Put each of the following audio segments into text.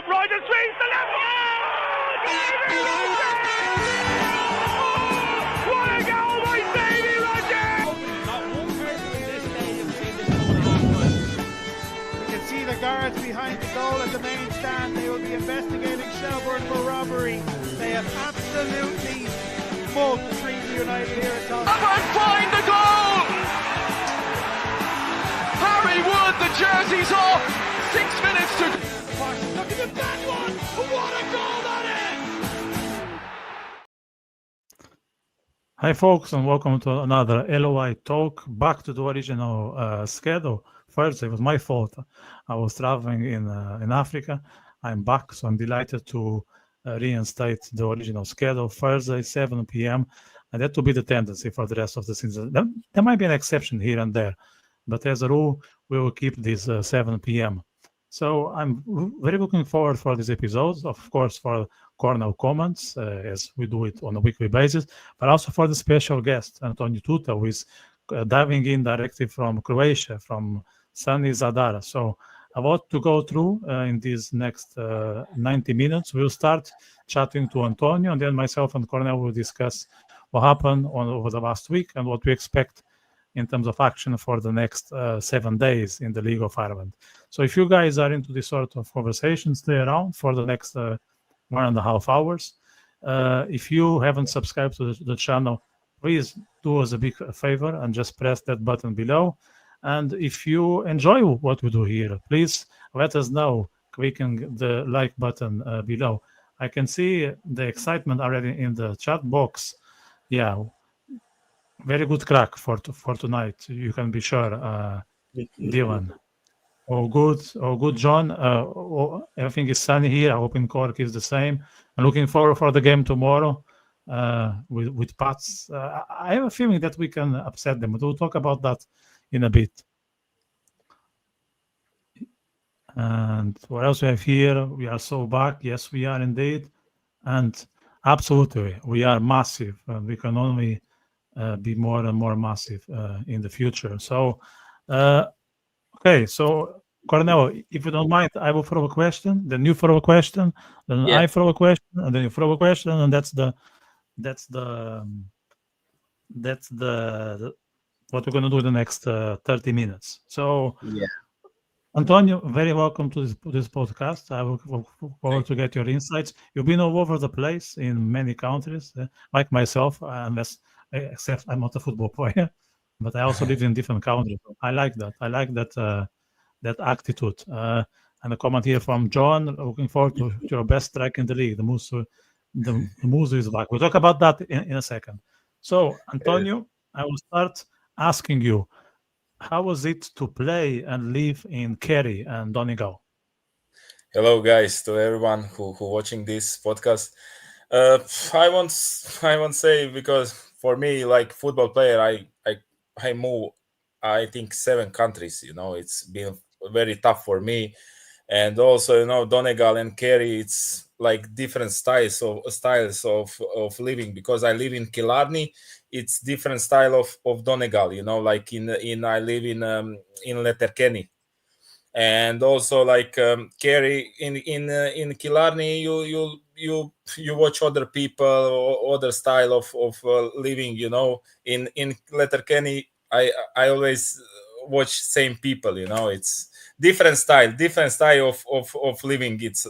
top right and swings the left. What a goal by Davy Roger! Not one person in this stadium seen this coming half time. You can see the guards behind the goal at the main stand. They will be investigating Shelbourne for robbery. They have absolutely mugged Trinity United here at Tottenham. And find the goal! Harry Wood, the jersey's off. 6 minutes to... Look at that one! What a goal that is! Hi folks, and welcome to another LOI Talk. Back to the original schedule. First, it was my fault. I was traveling in Africa. I'm back, so I'm delighted to reinstate the original schedule. Thursday, 7 p.m. And that will be the tendency for the rest of the season. There might be an exception here and there, but as a rule, we will keep this 7 p.m. So I'm very looking forward for these episodes, of course, for corner comments, as we do it on a weekly basis, but also for the special guest, Antonio Tuta, who is diving in directly from Croatia, from sunny Zadar. So a lot to go through in these next 90 minutes. We'll start chatting to Antonio, and then myself and Cornel will discuss what happened over the last week and what we expect in terms of action for the next 7 days in the League of Ireland. So if you guys are into this sort of conversation, stay around for the next 1.5 hours. If you haven't subscribed to the channel, please do us a big favor and just press that button below. And if you enjoy what we do here, please let us know, clicking the like button below. I can see the excitement already in the chat box. Yeah, very good crack for tonight. You can be sure, Dylan. Oh, good, John. Everything is sunny here. I hope in Cork is the same. I'm looking forward for the game tomorrow with Pats. I have a feeling that we can upset them, but we'll talk about that in a bit. And what else we have here? We are so back. Yes, we are indeed. And absolutely, we are massive. And we can only be more and more massive in the future. So, okay. So, Cornel, if you don't mind, I will throw a question. Then you throw a question. Then I throw a question, and then you throw a question, and that's the what we're going to do in the next 30 minutes. So, Antonio, very welcome to this podcast. I look forward to get your insights. You've been all over the place in many countries, like myself, except I'm not a football player, but I also live in different countries. I like that. I like that attitude. And a comment here from John, looking forward to your best strike in the league. The Musu is back. We'll talk about that in a second. So, Antonio, I will start asking you, how was it to play and live in Kerry and Donegal? Hello, guys, to everyone who watching this podcast. I won't say, because for me, like football player, I move, I think 7 countries. It's been very tough for me, and also Donegal and Kerry, it's like different styles of living, because I live in Killarney. It's different style of Donegal, like I live in Letterkenny, and also like Kerry in Killarney, you watch other people or other style of living, in Letterkenny I always watch same people, it's different style of living. It's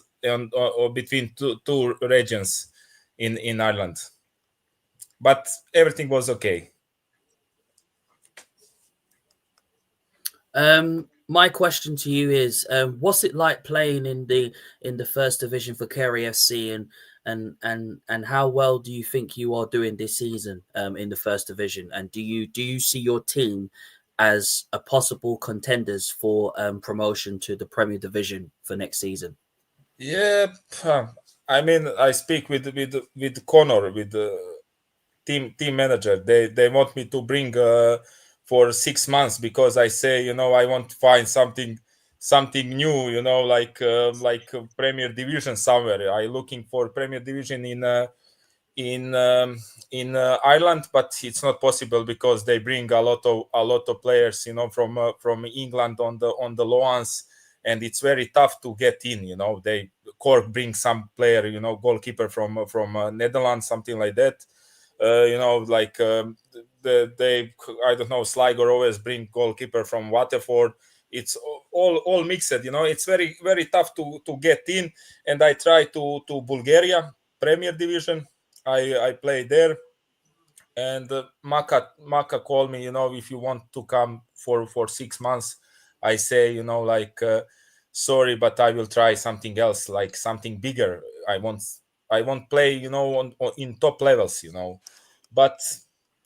between two regions in Ireland, but everything was okay. My question to you is, what's it like playing in the first division for Kerry FC, and how well do you think you are doing this season in the first division? And do you see your team as a possible contenders for promotion to the Premier Division for next season? Yeah, I mean, I speak with Connor, with the team manager. They want me to bring for 6 months, because I say, I want to find something new, like Premier Division somewhere. I looking for Premier Division in Ireland, but it's not possible, because they bring a lot of players, from England on the loans, and it's very tough to get in. Cork bring some player, goalkeeper from Netherlands, something like that. Like they I don't know, Sligo always bring goalkeeper from Waterford. It's all mixed, It's very, very tough to get in. And I try to Bulgaria Premier Division. I play there. And Maka called me, if you want to come for 6 months. I say, sorry, but I will try something else, like something bigger. I won't play, in top levels, But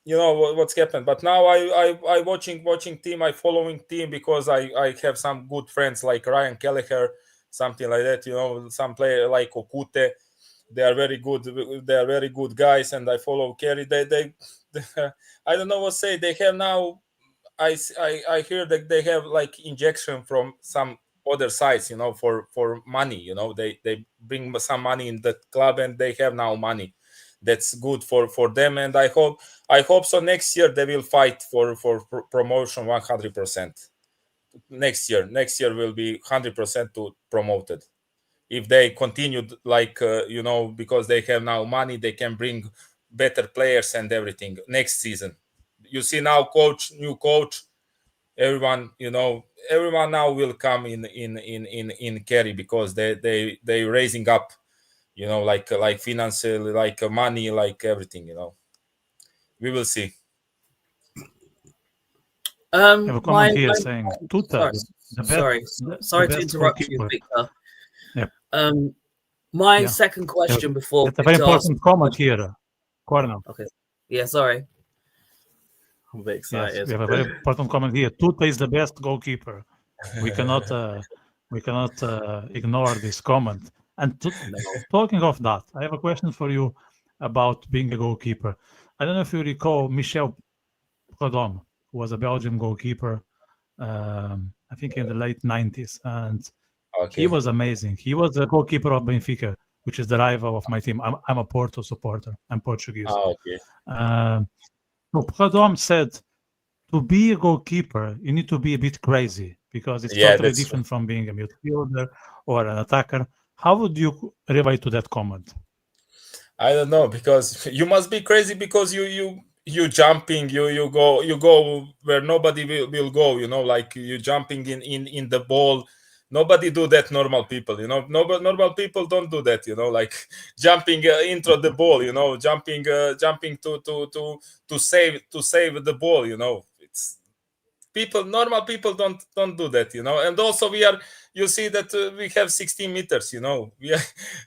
what's happened. But now I watching team, I following team, because I have some good friends like Ryan Kelleher, something like that, some player like Okute. They are very good. They are very good guys, and I follow Kerry. They I don't know what to say. They have now. I hear that they have like injection from some other sides, for money. They bring some money in the club, and they have now money. That's good for them, and I hope so. Next year they will fight for promotion 100%. Next year will be 100% to promoted. If they continued like because they have now money, they can bring better players and everything next season. You see now, new coach, everyone now will come in Kerry, because they raising up, like financially, like money, like everything. We will see. I have a comment here saying Tuta. Sorry to interrupt you, Victor. Yeah. My second question before. It's a very important comment here, Cornell. Okay. Yeah, sorry. I'm a bit excited. Yes, we have a very important comment here. Tuta is the best goalkeeper. We cannot ignore this comment. And talking of that, I have a question for you about being a goalkeeper. I don't know if you recall Michel Prudhomme, who was a Belgian goalkeeper, I think in the late 90s, and he was amazing. He was the goalkeeper of Benfica, which is the rival of my team. I'm a Porto supporter. I'm Portuguese. So Prudhomme said, to be a goalkeeper, you need to be a bit crazy, because it's totally different from being a midfielder or an attacker. How would you relate to that comment? I don't know, because you must be crazy, because you jumping, you go where nobody will go, like you jumping in the ball. Nobody do that. Normal people, normal people don't do that, like jumping into the ball, jumping to save the ball, it's normal people don't do that, and also you see that we have 16 meters,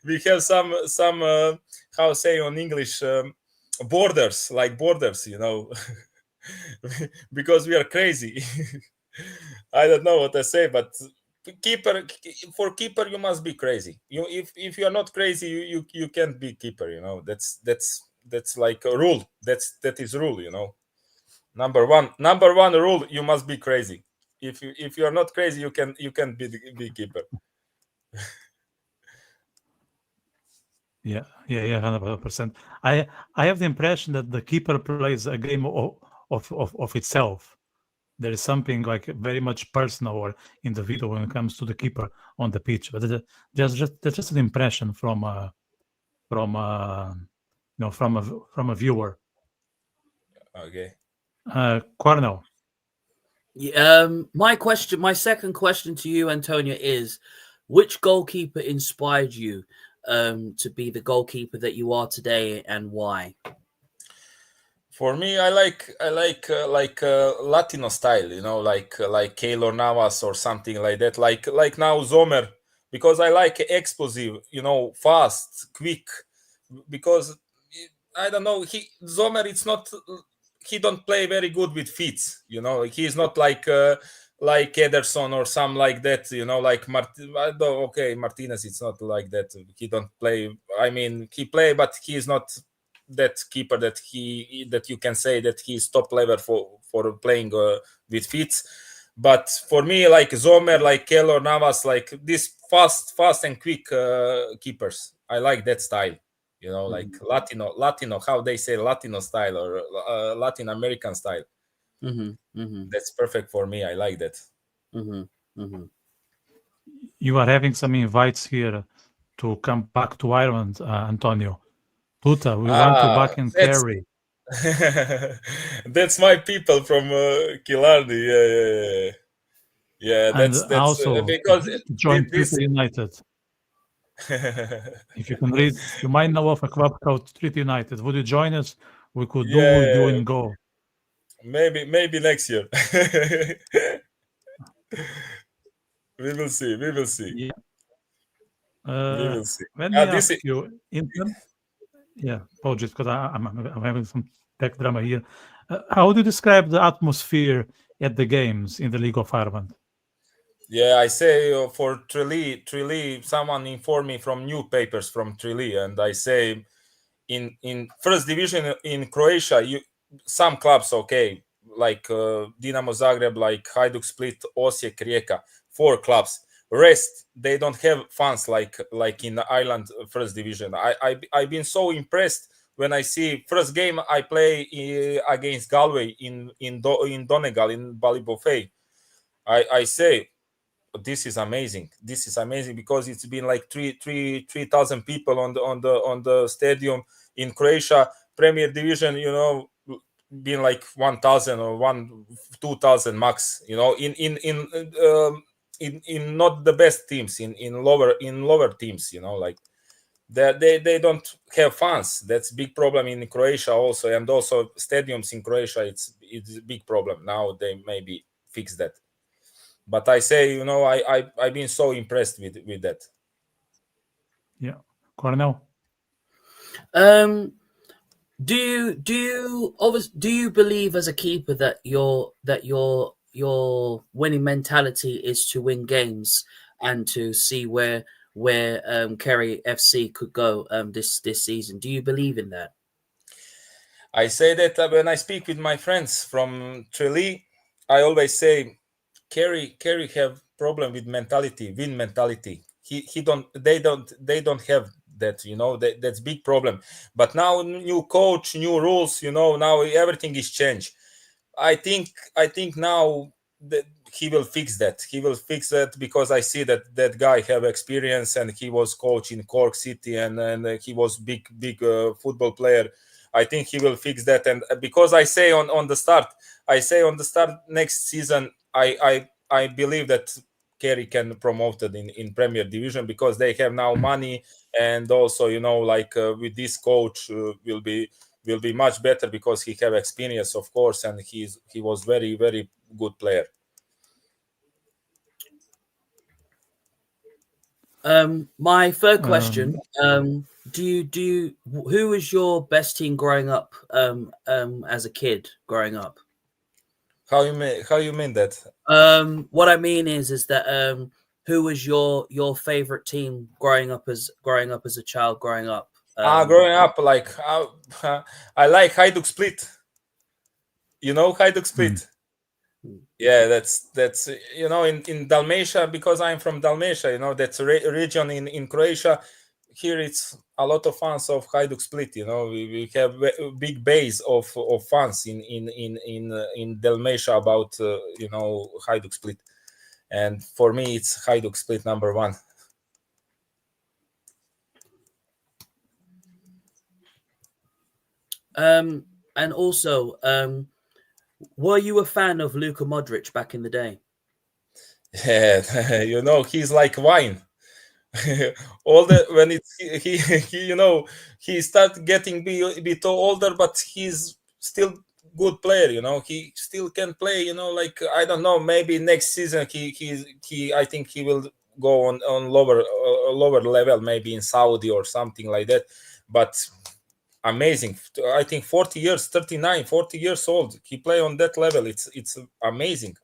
we have some how say on English, borders, because we are crazy. I don't know what I say, but for keeper you must be crazy. If you are not crazy, you can't be keeper, that's like a rule. That is rule, number one rule, you must be crazy. If you are not crazy, you can be keeper. Yeah, 100%. I have the impression that the keeper plays a game of itself. There is something like very much personal or individual when it comes to the keeper on the pitch. But that's just an impression from a viewer. Okay. Cornell. My second question to you, Antonio, is which goalkeeper inspired you to be the goalkeeper that you are today, and why? For me, I like Latino style, like Keylor Navas or something like that. Like now Zomer, because I like explosive, fast, quick. Because I don't know, Zomer, it's not, he don't play very good with feet. He's not like Ederson or some like that. Like Martinez. It's not like that. He don't play. I mean, he play, but he is not that keeper that you can say that he's top level for playing with feet. But for me, like Zomer, like Keylor Navas, like this fast and quick keepers, I like that style. Like Latino, how they say Latino style or Latin American style. That's perfect for me. I like that. You are having some invites here to come back to Ireland, Antonio? Tuta, we want you back in Kerry. That's my people from Killarney. Yeah. That's also because join Treaty United. If you can read, you might know of a club called Treaty United. Would you join us? We could do you in go. Maybe next year. We will see. Yeah. We will see. Let me ask you, apologies because I'm having some tech drama here. How do you describe the atmosphere at the games in the League of Ireland? Yeah, I say for Tralee, someone informed me from newspapers from Tralee, and I say in first division in Croatia, some clubs okay, like Dinamo Zagreb, like Hajduk Split, Osijek, Rijeka, 4 clubs. Rest they don't have fans like in Ireland first division. I've been so impressed when I see first game I play against Galway in Donegal in Ballybofey. I say this is amazing. This is amazing because it's been like 3,000 people on the stadium. In Croatia Premier Division, been like 1,000 or 2,000 max. In not the best teams, in lower teams. Like they don't have fans. That's big problem in Croatia also, and also stadiums in Croatia. It's a big problem now. They maybe fix that. But I say, I've been so impressed with that. Yeah, Cornell. Do you believe as a keeper that your winning mentality is to win games and to see where Kerry FC could go this season? Do you believe in that? I say that when I speak with my friends from Tralee, I always say Kerry have problem with mentality, win mentality. They don't have that. That's big problem. But now new coach, new rules. Now everything is changed. I think now that he will fix that. He will fix that because I see that guy have experience and he was coach in Cork City and he was big football player. I think he will fix that. And because I say on the start next season, I believe that Kerry can promote it in Premier Division because they have now money and also with this coach will be much better because he have experience, of course, and he was very, very good player. My third question: who was your best team growing up? As a kid growing up. How you mean that? What I mean is that who was your favorite team growing up as a child growing up? Growing up, like I like Hajduk Split. Hajduk Split. Yeah, that's in Dalmatia, because I'm from Dalmatia. That's a region in Croatia. Here it's a lot of fans of Hajduk Split. We have a big base of fans in Dalmatia about Hajduk Split, and for me it's Hajduk Split number 1. And also, were you a fan of Luka Modric back in the day? Yeah, he's like wine. When it's he start getting a bit older, but he's still good player. He still can play. Like I don't know, maybe next season he I think he will go on lower level, maybe in Saudi or something like that. But amazing. I think 40 years, 39, 40 years old. He play on that level. It's amazing.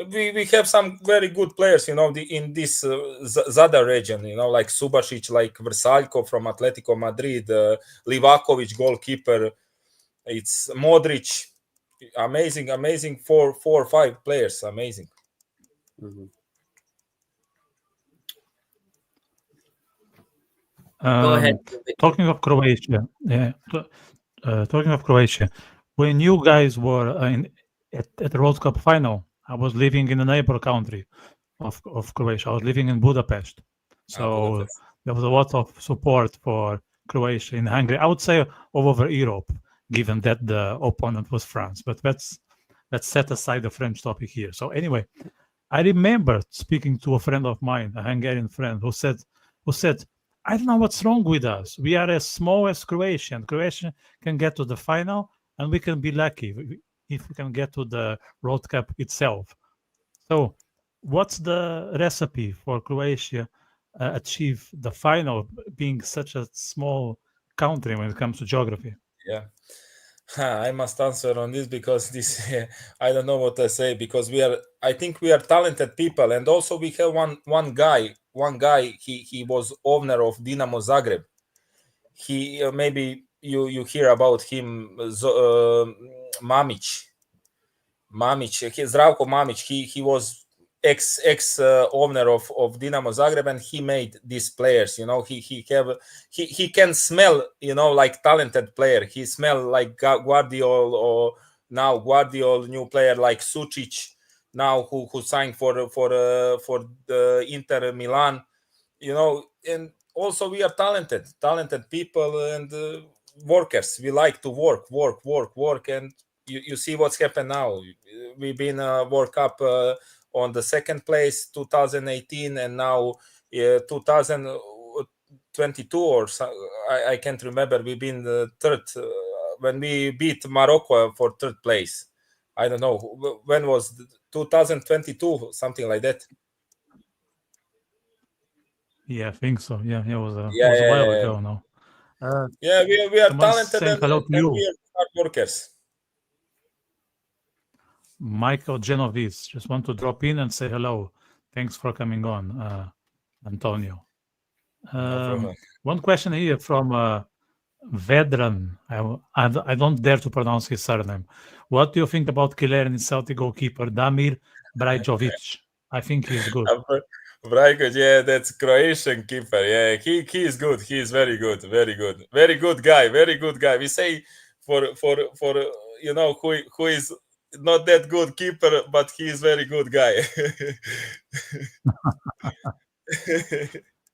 We have some very good players, in this Zadar region, like Subasic, like Vrsaljko from Atletico Madrid, Livakovic, goalkeeper. It's Modric. Amazing 4 or 5 players. Amazing. Mm-hmm. Go ahead. Talking of Croatia, when you guys were at the World Cup final, I was living in the neighbor country of Croatia. I was living in Budapest. So there was a lot of support for Croatia in Hungary. I would say all over Europe, given that the opponent was France. But let's set aside the French topic here. So anyway, I remember speaking to a friend of mine, a Hungarian friend, who said, I don't know what's wrong with us. We are as small as Croatia. And Croatia can get to the final, and we can be lucky if we can get to the World Cup itself. So what's the recipe for Croatia achieve the final, being such a small country when it comes to geography? Yeah. I must answer on this because this I don't know what to say, because I think we are talented people, and also we have one guy he was owner of Dinamo Zagreb. He maybe you hear about him, Mamić, Zdravko Mamić. He was ex owner of Dinamo Zagreb, and he made these players. He can smell, like talented player. He smell like Guardiol, or now Guardiol, new player like Sučić, now who signed for the Inter Milan. And also we are talented people and workers. We like to work, and you see what's happened now. We've been World Cup on the second place 2018, and now 2022 or so, I can't remember. We've been the third when we beat Morocco for third place. I don't know when was 2022, something like that. Yeah, I think so. Yeah, it was a while ago now. We are talented and we are hard workers. Michael Genovese just want to drop in and say hello. Thanks for coming on, Antonio. One question here from Vedran. I don't dare to pronounce his surname. What do you think about Killarney Celtic goalkeeper Damir Brajkovic? I think he's good. Brajkovic, yeah, that's Croatian keeper. Yeah, he is good. He is very good guy. We say for who is not that good keeper, but he is very good guy.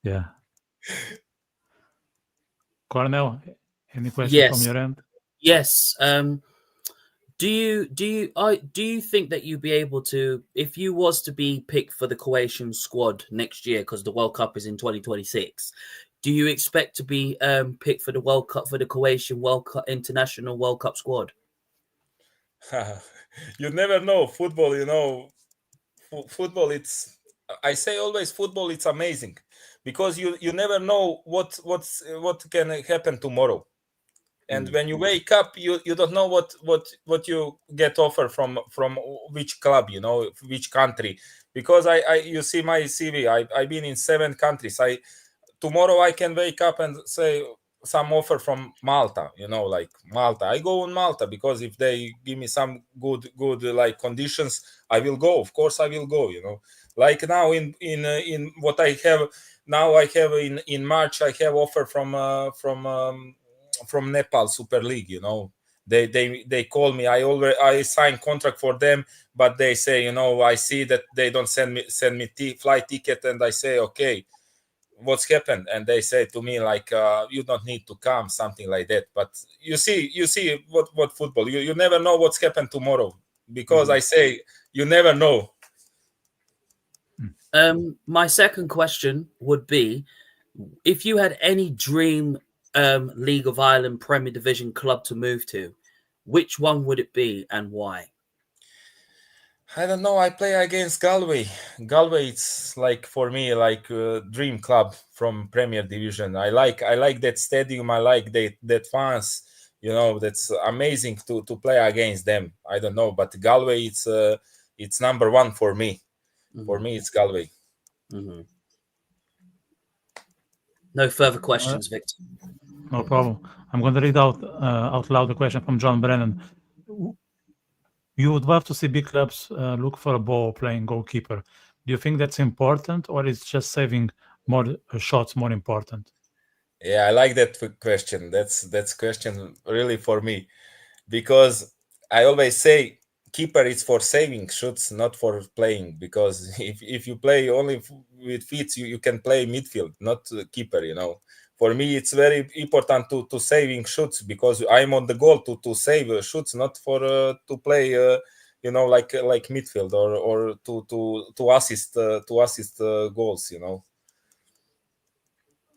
Yeah. Cornell, any question from your end? Yes. Do you think that you'd be able to, if you was to be picked for the Croatian squad next year, because the World Cup is in 2026, do you expect to be picked for the World Cup, for the Croatian International World Cup squad? You never know. Football, football, I say always football, it's amazing, because you never know what can happen tomorrow. And when you wake up, you don't know what you get offered from which club, which country. Because you see my CV, I've been in 7 countries. Tomorrow I can wake up and say some offer from Malta, like Malta. I go on Malta because if they give me some good like conditions, I will go. Of course I will go. Like now in what I have now, I have in March I have offer from Nepal Super League. They call me. I sign contract for them, but they say, I see that they don't send me flight ticket, and I say, okay, what's happened? And they say to me like, you don't need to come, something like that. But you see what football, you never know what's happened tomorrow, because I say you never know. My second question would be, if you had any dream League of Ireland Premier Division club to move to, which one would it be and why? I don't know. I play against Galway. Galway, it's like for me like a dream club from Premier Division. I like that stadium. I like that fans. That's amazing to play against them. I don't know, but Galway, it's number one for me. For me, it's Galway. No further questions, Victor. No problem. I'm going to read out loud the question from John Brennan. You would love to see big clubs look for a ball playing goalkeeper. Do you think that's important, or is just saving more shots more important? Yeah, I like that question. That's question really for me, because I always say keeper is for saving shots, not for playing. Because if you play only with feet, you can play midfield, not keeper. For me, it's very important to saving shots, because I'm on the goal to save shots, not for to play. Like midfield or to assist goals.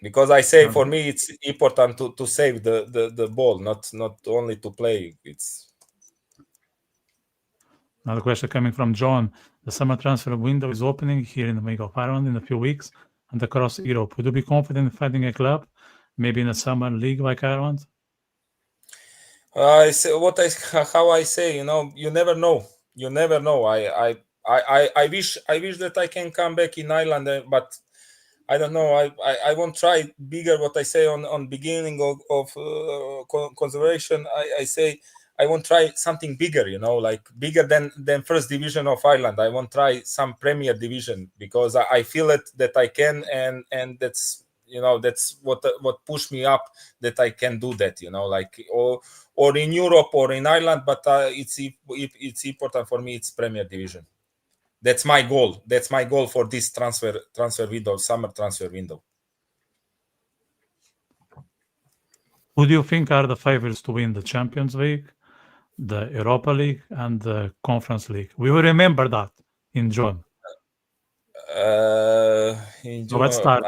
Because I say, for me, it's important to save the ball, not only to play. It's Another question coming from John. The summer transfer window is opening here in the League of Ireland in a few weeks and across Europe. Would you be confident in finding a club, maybe in a summer league like Ireland? I say how I say, you never know. You never know. I wish that I can come back in Ireland, but I don't know. I won't try bigger. What I say on beginning of conservation, I say I won't try something bigger. Like bigger than first division of Ireland. I won't try some Premier Division, because I feel it that I can, and that's that's what pushed me up, that I can do that. Like or in Europe or in Ireland, but it's important for me. It's Premier Division. That's my goal. That's my goal for this transfer window, summer transfer window. Who do you think are the favorites to win the Champions League, the Europa League, and the Conference League? We will remember that in June. In June, So let's start.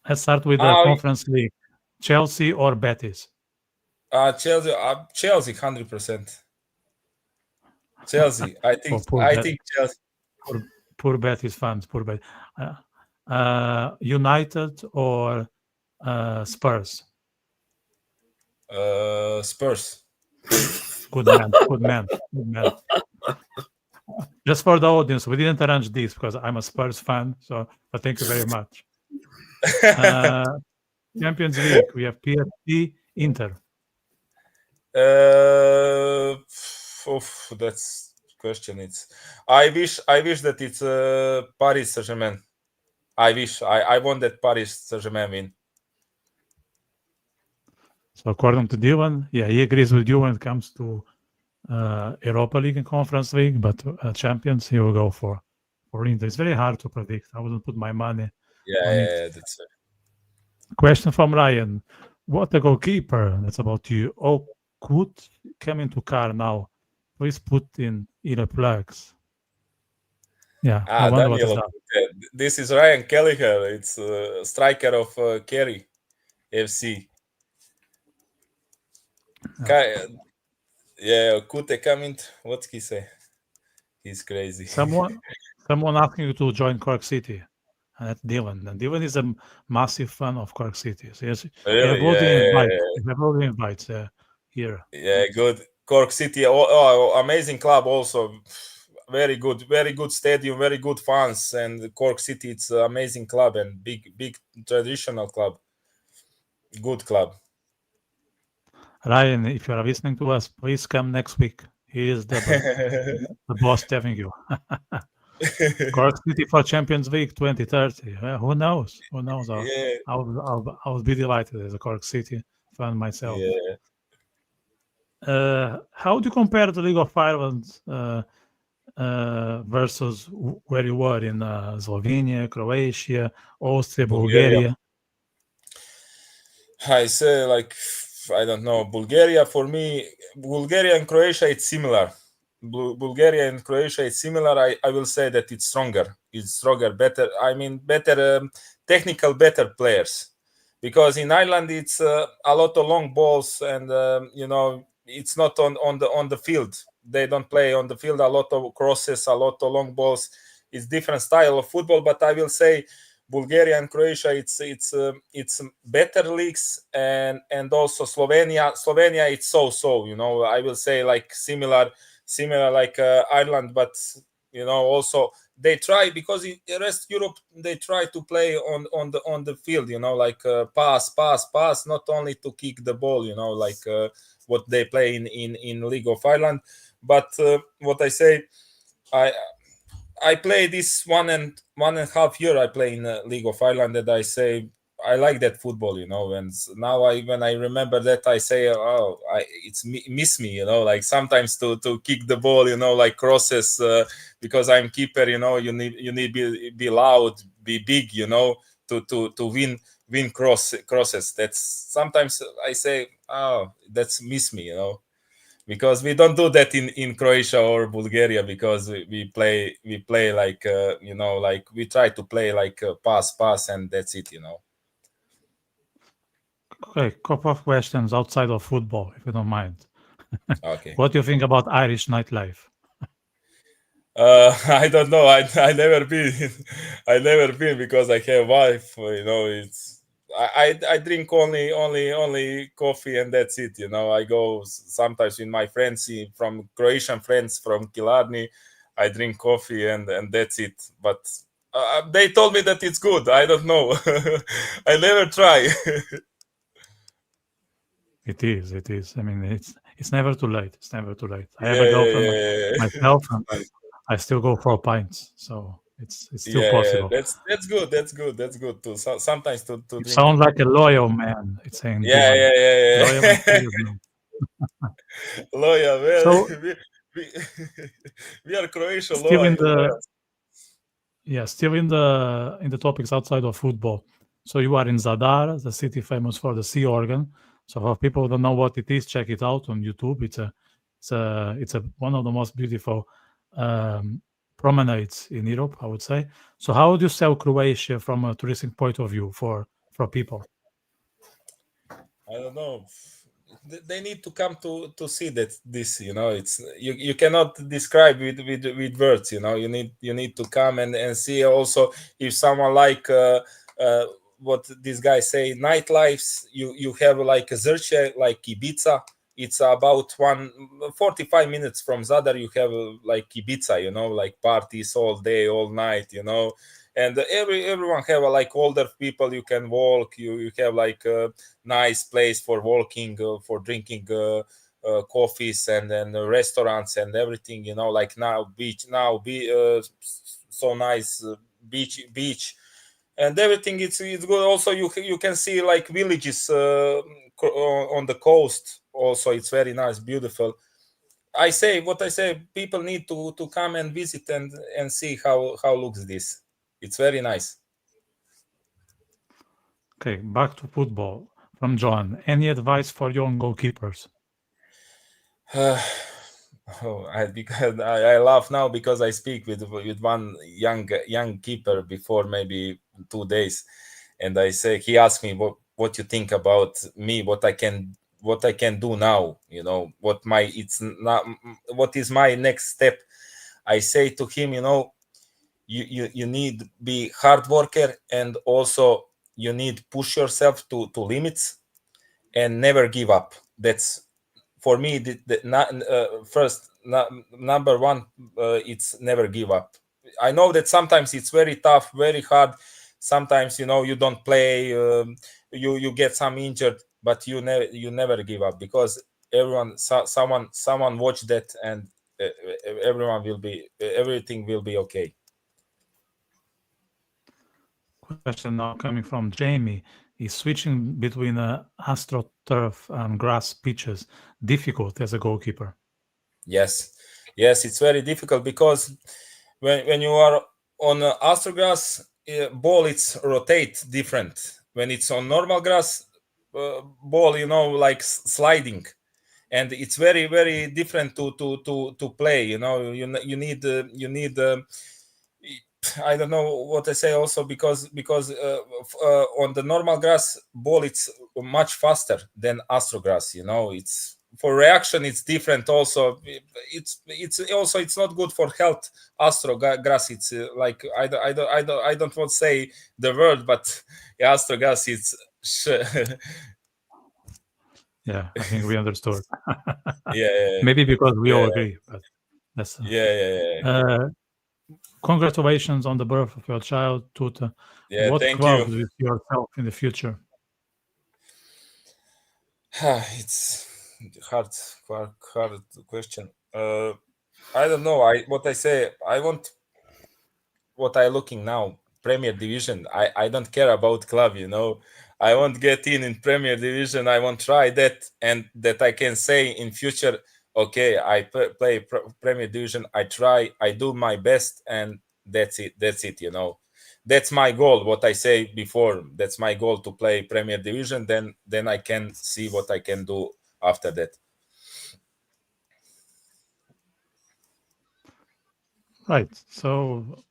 Let's start with the Conference League. Chelsea or Betis? Chelsea, 100%. Chelsea, I think. I think Chelsea. Poor Betis fans. Poor Betis. United or Spurs? Spurs. Good man. Good man. Good man. Just for the audience, we didn't arrange this because I'm a Spurs fan. So, but thank you very much. Champions League. We have PSG, Inter. That's question. I wish that it's Paris Saint-Germain. I wish I want that Paris Saint-Germain win. So according to Dylan, yeah, he agrees with you when it comes to Europa League and Conference League, but Champions he will go for Inter. It's very hard to predict. I wouldn't put my money on it. Yeah, that's it. Question from Ryan. What a goalkeeper. That's about you. Oh, could come into car now. Please put in earplugs. Yeah, I wonder what is that. This is Ryan Kelleher. It's a striker of Kerry FC. Yeah, Kute coming. What's he say? He's crazy. Someone asking you to join Cork City. And that's Dylan. And Dylan is a massive fan of Cork City. So yes, really? We have all the invites here. Yeah, good. Cork City, amazing club also. Very good stadium, very good fans. And Cork City, it's an amazing club and big traditional club. Good club. Ryan, if you are listening to us, please come next week. He is the boss telling you. Cork City for Champions League 2030. Who knows? Who knows? I'll be delighted as a Cork City fan myself. Yeah. How do you compare the League of Ireland versus where you were in Slovenia, Croatia, Austria, Bulgaria? I say, like, I don't know. Bulgaria, for me, Bulgaria and Croatia, it's similar. Bulgaria and Croatia, it's similar. I will say that it's stronger. It's stronger, better. I mean, better technical, better players. Because in Ireland, it's a lot of long balls, and it's not on the field. They don't play on the field. A lot of crosses, a lot of long balls. It's different style of football. But I will say, Bulgaria and Croatia, it's better leagues, and also Slovenia. Slovenia, it's so. I will say like similar like Ireland, but also they try, because in the rest of Europe they try to play on the field, like pass, not only to kick the ball, like what they play in League of Ireland. But what I say, I play this one and a half year. I play in League of Ireland, and I say I like that football, and now when I remember that, I say, oh, it's miss me, like sometimes to kick the ball, like crosses, because I'm keeper, you need be loud, be big, to win crosses. That's sometimes I say, oh, that's miss me, because we don't do that in Croatia or Bulgaria, because we play like like we try to play like pass and that's it. Okay, couple of questions outside of football, if you don't mind. Okay. What do you think about Irish nightlife? I don't know. I never been. I never been because I have wife. It's I drink only coffee and that's it. I go sometimes with my friends from Croatian friends from Killarney. I drink coffee and that's it. But they told me that it's good. I don't know. I never try. It is. It is. I mean, it's never too late. It's never too late. I have Yeah, a yeah, girlfriend yeah, myself, and I still go for pints, so it's still yeah. possible. That's good. That's good. That's good too. Sometimes to You drink. sound like a loyal man. It's saying Yeah, Dylan. yeah. Loyal and serious man. Loyal, well, So we, we are Croatian still in loyal. the still in the topics outside of football. So you are in Zadar, the city famous for the sea organ. So for people who don't know what it is, check it out on YouTube. It's a one of the most beautiful promenades in Europe, I would say. So how would you sell Croatia from a touristic point of view for people? I don't know. They need to come to see that this. It's you cannot describe with words. You need to come and see. Also, if someone like what this guy say, nightlifes. You have like a Zrče, like Ibiza. It's about 45 minutes from Zadar. You have like Ibiza, like parties all day, all night, and everyone have like older people. You can walk. You have like a nice place for walking, for drinking coffees and then restaurants and everything. Like now beach, so nice beach and everything. It's good. Also, you can see like villages on the coast. Also, it's very nice, beautiful. I say what I say. People need to come and visit and see how looks this. It's very nice. Okay, back to football from John. Any advice for young goalkeepers? Because I laugh now because I speak with one young keeper before maybe 2 days, and I say he asked me what you think about me, what I can do now, what is my next step. I say to him, you need be hard worker, and also you need push yourself to limits and never give up. That's for me first number one. It's never give up. I know that sometimes it's very tough, very hard. Sometimes you don't play, you get some injured, but you never give up, because someone watch that, and everything will be okay. Question now coming from Jamie. Is switching between astroturf and grass pitches difficult as a goalkeeper? Yes, it's very difficult, because when you are on astrograss, ball it's rotate different. When it's on normal grass, ball like sliding, and it's very very different to play. You need I don't know what I say also, because on the normal grass ball it's much faster than astrograss. It's for reaction it's different also. It's also it's not good for health. Astrograss it's like I don't want to say the word, but astrograss it's Yeah, I think we understood. yeah, Maybe because we all yeah, agree, but that's yeah. congratulations on the birth of your child, Tuta. Yeah, What thank club you. do you see yourself in the future? It's hard question. I don't know. What I say. I want what I looking now. Premier Division. I don't care about club, you know. I won't get in Premier Division. I won't try that, and that I can say in future, okay, I play Premier Division. I try, I do my best, and that's it. That's it, you know. That's my goal. What I say before, that's my goal, to play Premier Division. Then I can see what I can do after that. Right. So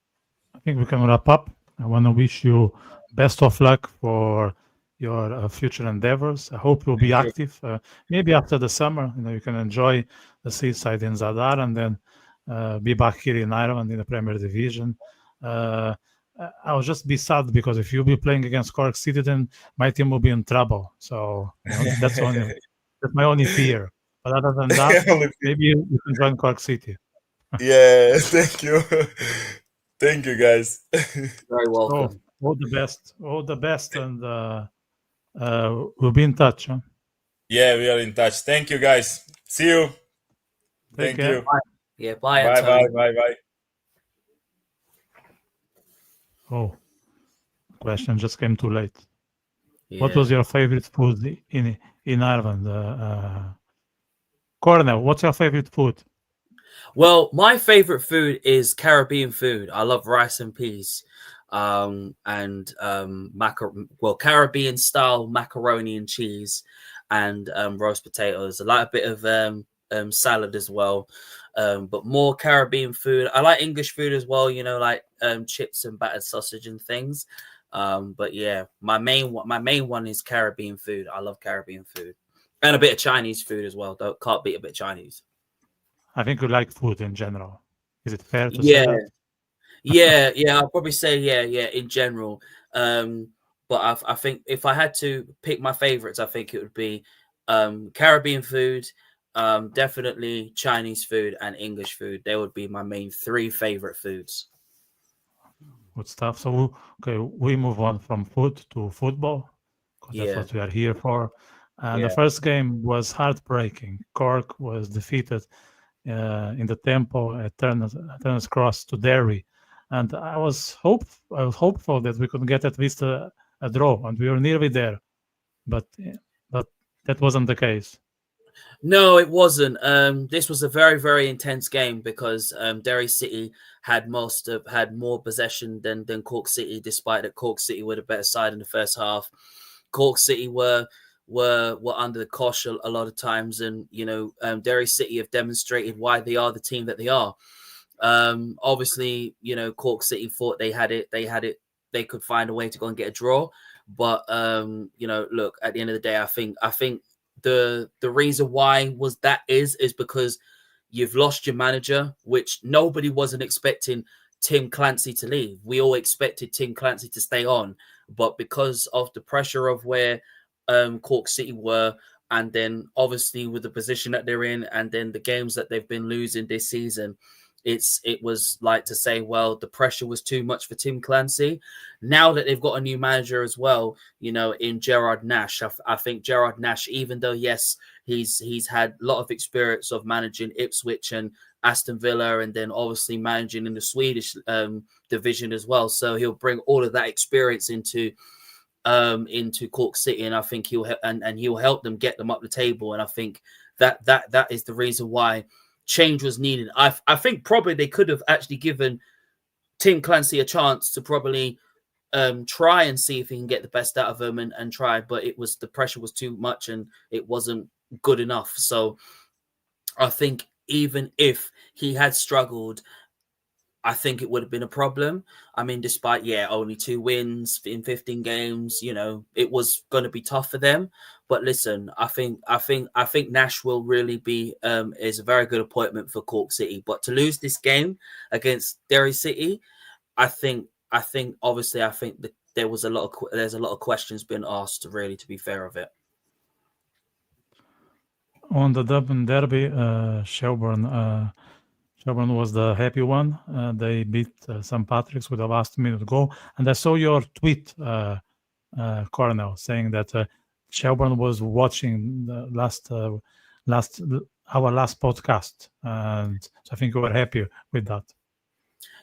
I think we can wrap up. I want to wish you best of luck for your future endeavors. I hope you'll be active. Maybe after the summer, you can enjoy the seaside in Zadar and then be back here in Ireland in the Premier Division. I'll just be sad because if you'll be playing against Cork City, then my team will be in trouble. So that's my only fear. But other than that, maybe you can join Cork City. Yeah, thank you. Thank you, guys. Very welcome. So, all the best, and we'll be in touch. Huh? Yeah, we are in touch. Thank you, guys. See you. Take Thank care. you. Bye. Yeah, bye, Bye, Antonio. bye. Oh, question just came too late. Yeah. What was your favorite food in Ireland? Cornell, what's your favorite food? Well, my favorite food is Caribbean food. I love rice and peas, and Caribbean style macaroni and cheese, and roast potatoes. I like a bit of salad as well, but more Caribbean food. I like English food as well. Like chips and battered sausage and things. But yeah, my main one is Caribbean food. I love Caribbean food, and a bit of Chinese food as well. Can't beat a bit of Chinese. I think you like food in general. Is it fair to say that? Yeah. I'll probably say yeah, in general. But I think if I had to pick my favorites, I think it would be Caribbean food, definitely Chinese food, and English food. They would be my main 3 favorite foods. Good stuff. So, we move on from food to football, because that's what we are here for. And the first game was heartbreaking. Cork was defeated in the Tempo at Turner's Cross to Derry, and I was hopeful that we could get at least a draw, and we were nearly there, but that wasn't the case. No, it wasn't. This was a very, very intense game because Derry City had more possession than Cork City, despite that Cork City were the better side in the first half. Cork City were under the cosh a lot of times, and Derry City have demonstrated why they are the team that they are. Obviously, Cork City thought they had it. They could find a way to go and get a draw, but look, at the end of the day, I think the reason why is because you've lost your manager, which nobody wasn't expecting Tim Clancy to leave. We all expected Tim Clancy to stay on, but because of the pressure of where Cork City were, and then obviously with the position that they're in, and then the games that they've been losing this season, it was like to say, well, the pressure was too much for Tim Clancy. Now that they've got a new manager as well, in Gerard Nash, I think Gerard Nash, even though yes, he's had a lot of experience of managing Ipswich and Aston Villa, and then obviously managing in the Swedish division as well, so he'll bring all of that experience into Cork City, and I think he'll help them get them up the table. And I think that is the reason why change was needed. I think probably they could have actually given Tim Clancy a chance to probably try and see if he can get the best out of him and try, but the pressure was too much and it wasn't good enough. So I think even if he had struggled, I think it would have been a problem. I mean, despite only 2 wins in 15 games, it was going to be tough for them. But listen, I think Nash will really be is a very good appointment for Cork City. But to lose this game against Derry City, I think obviously that there's a lot of questions being asked. Really, to be fair of it. On the Dublin Derby, Shelbourne was the happy one. They beat St. Patrick's with a last-minute goal. And I saw your tweet, Cornell, saying that Shelbourne was watching the our last podcast, and so I think you were happy with that.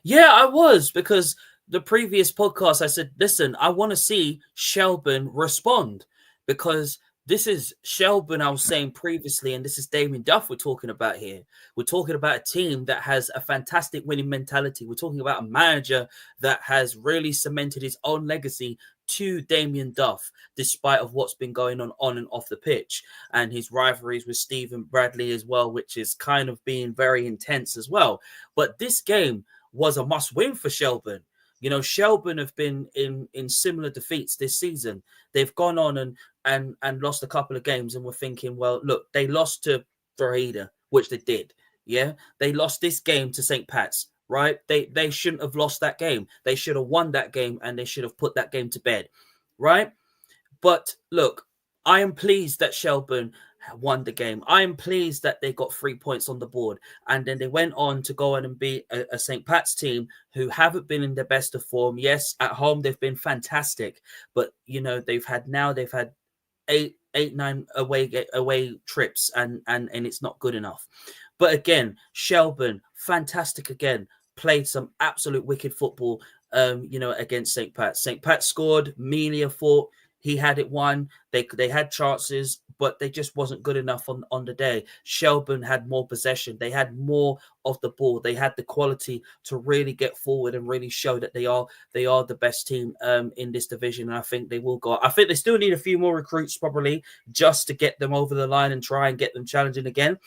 Yeah, I was, because the previous podcast, I said, listen, I want to see Shelbourne respond, because this is Shelbourne I was saying previously, and this is Damien Duff we're talking about here. We're talking about a team that has a fantastic winning mentality. We're talking about a manager that has really cemented his own legacy to Damien Duff, despite of what's been going on and off the pitch, and his rivalries with Stephen Bradley as well, which is kind of being very intense as well. But this game was a must-win for Shelbourne. You know, Shelbourne have been in similar defeats this season. They've gone on and lost a couple of games, and we're thinking, well, look, they lost to Drogheda, which they did. Yeah, they lost this game to St. Pat's, right? They shouldn't have lost that game. They should have won that game, and they should have put that game to bed, right? But look, I am pleased that Shelbourne won the game. I am pleased that they got 3 points on the board, and then they went on to go on and beat a St. Pat's team who haven't been in their best of form. Yes, at home they've been fantastic, but you know they've had 9 away trips, and it's not good enough. But again, Shelbourne, fantastic again, played some absolute wicked football. Against St. Pat's. St. Pat's scored. Melia thought he had it won. They had chances, but they just wasn't good enough on the day. Shelbourne had more possession. They had more of the ball. They had the quality to really get forward and really show that they are the best team in this division. And I think they will go. I think they still need a few more recruits probably just to get them over the line and try and get them challenging again.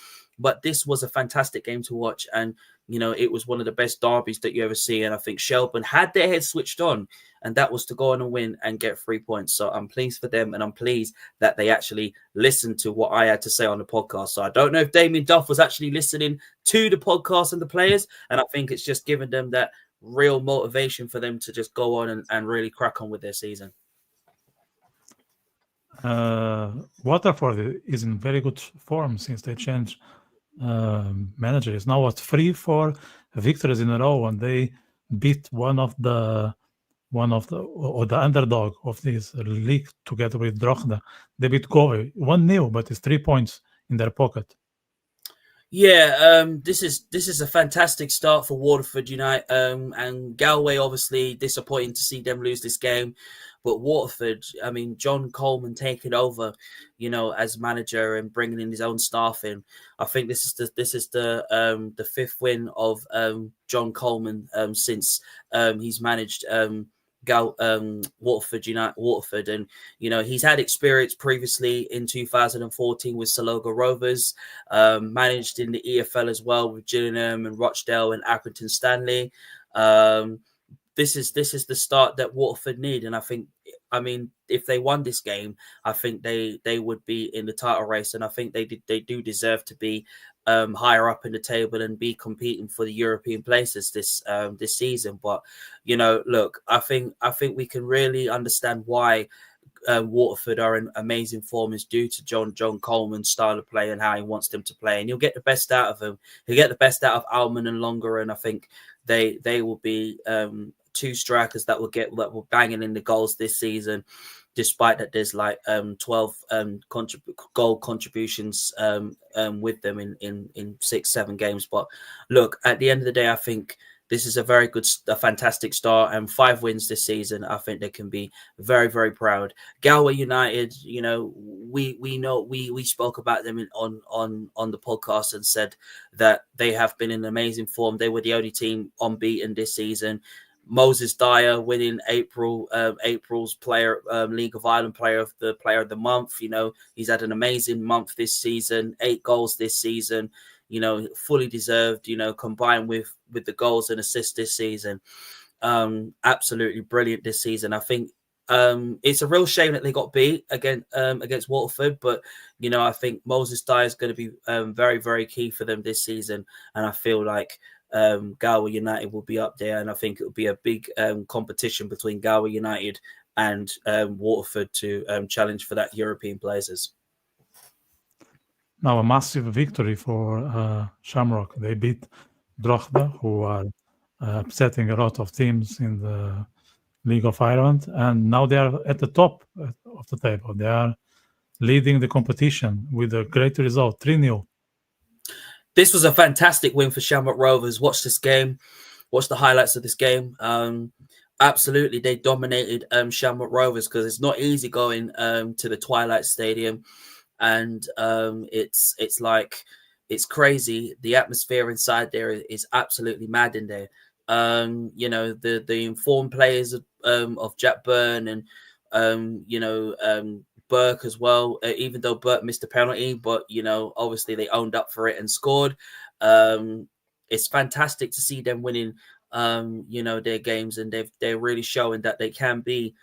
But this was a fantastic game to watch, and you know it was one of the best derbies that you ever see. And I think Shelbourne had their heads switched on, and that was to go on and win and get 3 points. So I'm pleased for them, and I'm pleased that they actually listened to what I had to say on the podcast. So I don't know if Damien Duff was actually listening to the podcast and the players, and I think it's just given them that real motivation for them to just go on and really crack on with their season. Waterford is in very good form since they changed manager. Is now at 3-4 victories in a row, and they beat one of the underdog of this league together with Drogheda. They beat Galway 1-0, but it's 3 points in their pocket. Yeah, this is a fantastic start for Waterford United, and Galway obviously disappointing to see them lose this game. But Waterford, I mean, John Coleman taking over, you know, as manager and bringing in his own staff in. I think this is the fifth win of John Coleman since he's managed Waterford United, and you know he's had experience previously in 2014 with Saloga Rovers, managed in the EFL as well with Gillingham and Rochdale and Accrington Stanley. This is the start that Waterford need, and I mean, if they won this game, I think they would be in the title race, and I think they do deserve to be higher up in the table and be competing for the European places this season. But you know, look, I think we can really understand why Waterford are in amazing form is due to John Coleman's style of play and how he wants them to play, and you'll get the best out of them. He'll get the best out of Alman and Longer, and I think they will be two strikers that will banging in the goals this season, despite that there's like 12 goal contributions with them in 6-7 games. But look, at the end of the day, I think this is a fantastic start, and 5 wins this season. I think they can be very, very proud. Galway United, you know, we spoke about them on the podcast and said that they have been in amazing form. They were the only team unbeaten this season. Moses Dyer winning April's League of Ireland player of the month. You know, he's had an amazing month this season, 8 goals this season, you know, fully deserved, you know, combined with the goals and assists this season. Absolutely brilliant this season. I think it's a real shame that they got beat against Waterford, but you know, I think Moses Dyer is going to be very, very key for them this season, and I feel like Galway United will be up there, and I think it will be a big competition between Galway United and Waterford to challenge for that European places. Now a massive victory for Shamrock. They beat Drogheda, who are upsetting a lot of teams in the League of Ireland, and now they are at the top of the table. They are leading the competition with a great result, 3-0. This was a fantastic win for Shamrock Rovers. Watch this game. Watch the highlights of this game. Absolutely, they dominated Shamrock Rovers, because it's not easy going to the Twilight Stadium, and it's like, it's crazy. The atmosphere inside there is absolutely mad in there. The informed players of Jack Byrne and Burke as well. Even though Burke missed a penalty, but obviously they owned up for it and scored. It's fantastic to see them winning their games, and they're really showing that they can be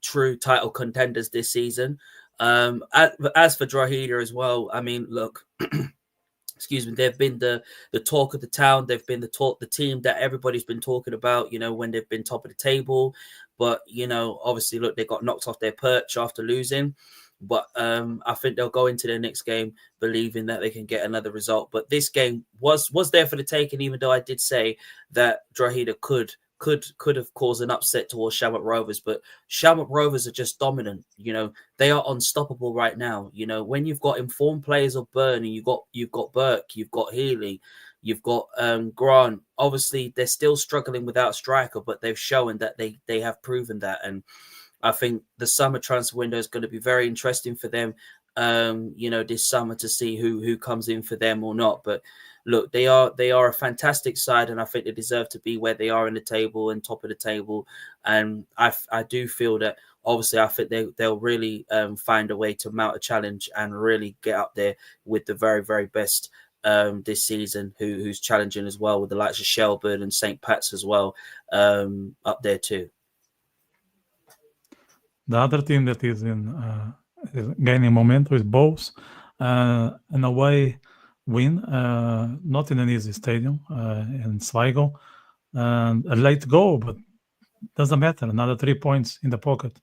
true title contenders this season. As for Drogheda as well, I mean, look, excuse me, they've been the talk of the town. They've been the team that everybody's been talking about, when they've been top of the table. But obviously, look, they got knocked off their perch after losing. But I think they'll go into their next game believing that they can get another result. But this game was there for the taking, even though I did say that Drogheda could have caused an upset towards Shamrock Rovers. But Shamrock Rovers are just dominant. They are unstoppable right now. When you've got informed players of Byrne, and you've got Burke, you've got Healy, you've got Grant. Obviously, they're still struggling without a striker, but they've shown that they have proven that. And I think the summer transfer window is going to be very interesting for them, this summer, to see who comes in for them or not. But look, they are a fantastic side, and I think they deserve to be where they are in the table and top of the table. And I do feel that, obviously, I think they'll really find a way to mount a challenge and really get up there with the very, very best this season, who's challenging as well, with the likes of Shelburne and St. Pat's as well up there too. The other team that is gaining momentum is Bows. In a way, win, not in an easy stadium in Sligo, and a late goal, but doesn't matter. Another 3 points in the pocket.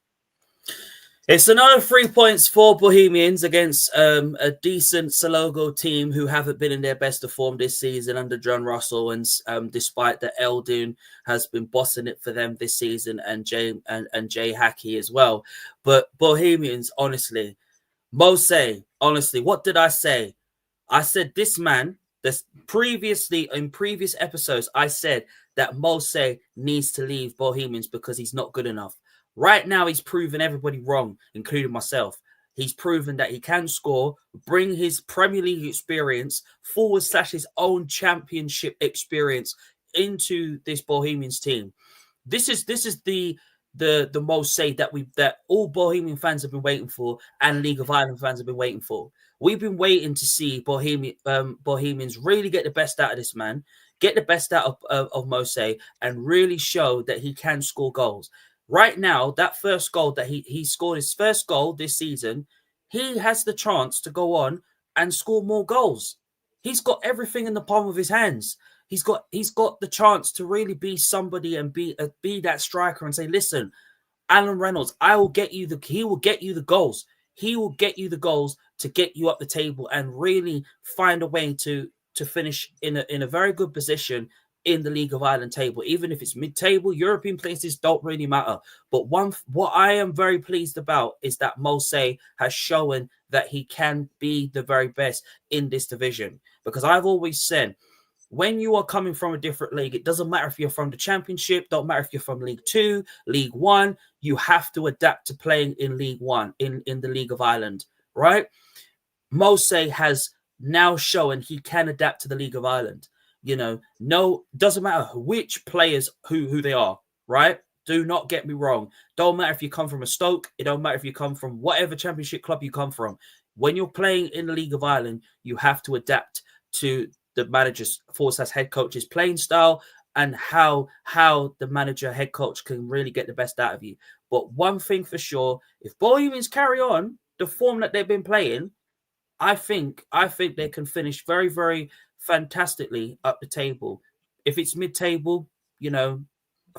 It's another 3 points for Bohemians against a decent Salogo team who haven't been in their best of form this season under John Russell, and despite that Eldon has been bossing it for them this season, and Jay Hackey as well. But Bohemians, honestly, Mose, honestly, what did I say? I said this man, in previous episodes, I said that Mose needs to leave Bohemians because he's not good enough. Right now, he's proven everybody wrong, including myself. He's proven that he can score, bring his Premier League experience / his own championship experience into this Bohemians team. This is the most say that all Bohemian fans have been waiting for, and League of Ireland fans have been waiting for. We've been waiting to see Bohemians really get the best out of this man, get the best out of Mose, and really show that he can score goals. Right now, that first goal that he scored, his first goal this season, he has the chance to go on and score more goals. He's got everything in the palm of his hands. He's got the chance to really be somebody and be that striker and say, listen, Alan Reynolds, he will get you the goals. He will get you the goals to get you up the table and really find a way to finish in a very good position in the League of Ireland table. Even if it's mid-table, European places don't really matter. But what I am very pleased about is that Mose has shown that he can be the very best in this division. Because I've always said, when you are coming from a different league, it doesn't matter if you're from the Championship, don't matter if you're from League 2, League 1, you have to adapt to playing in League 1, in the League of Ireland, right? Mose has now shown he can adapt to the League of Ireland. No, doesn't matter which players who they are, right? Do not get me wrong. Don't matter if you come from a Stoke. It don't matter if you come from whatever Championship club you come from. When you're playing in the League of Ireland, you have to adapt to the manager's / head coach's playing style and how the manager head coach can really get the best out of you. But one thing for sure, if Bohemians carry on the form that they've been playing, I think they can finish very, very fantastically up the table. If it's mid-table,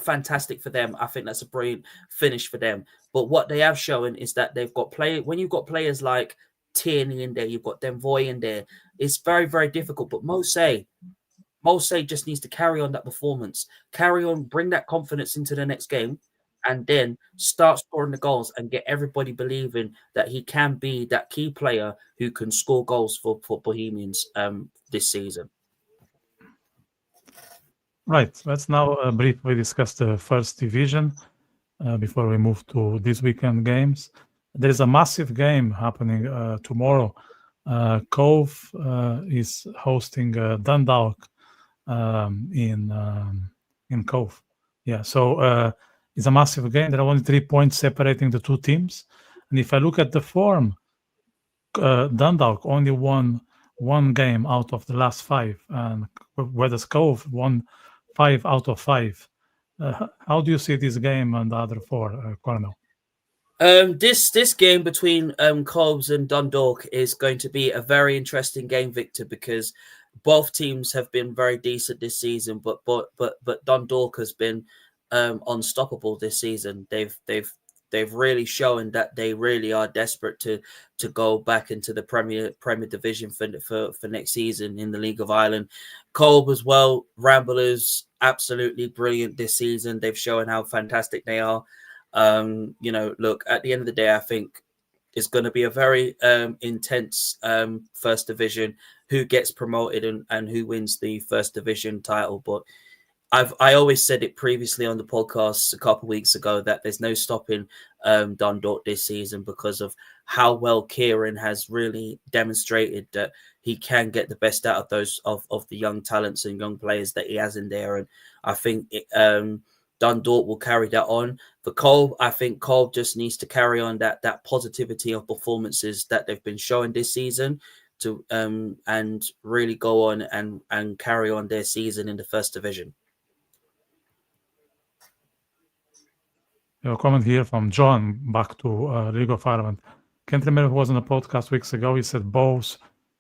fantastic for them. I think that's a brilliant finish for them. But what they have shown is that they've got when you've got players like Tierney in there, you've got Denvoy in there, it's very, very difficult. But Mose just needs to carry on that performance, carry on, bring that confidence into the next game, and then start scoring the goals and get everybody believing that he can be that key player who can score goals for Bohemians this season. Right. Let's now briefly discuss the first division before we move to this weekend games. There is a massive game happening tomorrow. Cove is hosting Dundalk in Cove. Yeah, so it's a massive game. There are only 3 points separating the two teams. And if I look at the form, Dundalk only won one game out of the last 5, and whereas Cove won 5 out of 5. How do you see this game and the other 4, Cornell? This game between Cobbs and Dundalk is going to be a very interesting game, Victor, because both teams have been very decent this season, but Dundalk has been unstoppable this season. They've really shown that they really are desperate to go back into the Premier Division for next season in the League of Ireland. Kolb as well, Ramblers, absolutely brilliant this season. They've shown how fantastic they are. Look, at the end of the day, I think it's going to be a very intense first division, who gets promoted and who wins the first division title. But I always said it previously on the podcast a couple of weeks ago that there's no stopping Dundalk this season because of how well Kieran has really demonstrated that he can get the best out of those of the young talents and young players that he has in there. And I think Dundalk will carry that on. For Cole, I think Cole just needs to carry on that positivity of performances that they've been showing this season to and really go on and carry on their season in the first division. A comment here from John back to League of Ireland. Can't remember who was on the podcast weeks ago. He said Bows,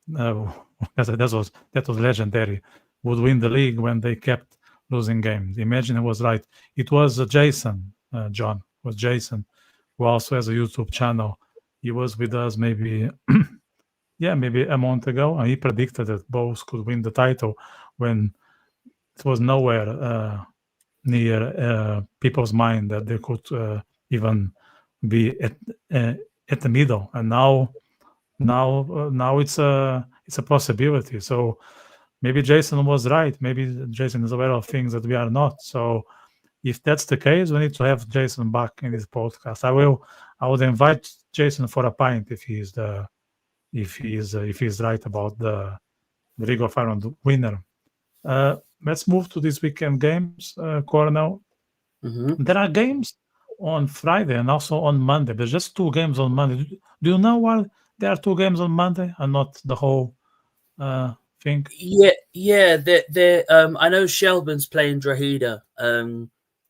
that was legendary, would win the league when they kept losing games. Imagine it was right. It was Jason, John, was Jason, who also has a YouTube channel. He was with us maybe a month ago, and he predicted that Bows could win the title when it was nowhere near people's mind that they could even be at the middle. And now it's a possibility. So maybe Jason was right. Maybe Jason is aware of things that we are not. So if that's the case, we need to have Jason back in this podcast. I would invite Jason for a pint if he's right about the League of Ireland winner. Let's move to this weekend games, Cornell. Mm-hmm. There are games on Friday and also on Monday. There's just 2 games on Monday. Do you know why there are 2 games on Monday and not the whole thing? Yeah. I know Shelbourne's playing Drogheda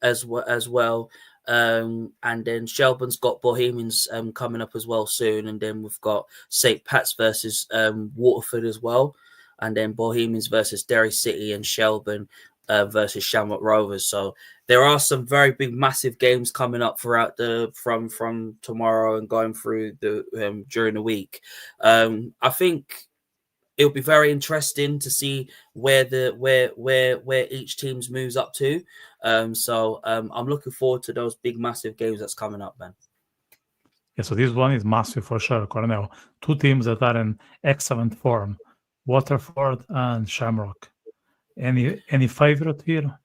as well. And then Shelbourne's got Bohemians coming up as well soon. And then we've got St. Pat's versus Waterford as well. And then Bohemians versus Derry City and Shelbourne versus Shamrock Rovers. So there are some very big, massive games coming up throughout from tomorrow and going through the during the week. I think it'll be very interesting to see where each team's moves up to. So I'm looking forward to those big, massive games that's coming up, man. Yeah, so this one is massive for sure, Cornell. 2 teams that are in excellent form. Waterford and Shamrock. Any favorite here?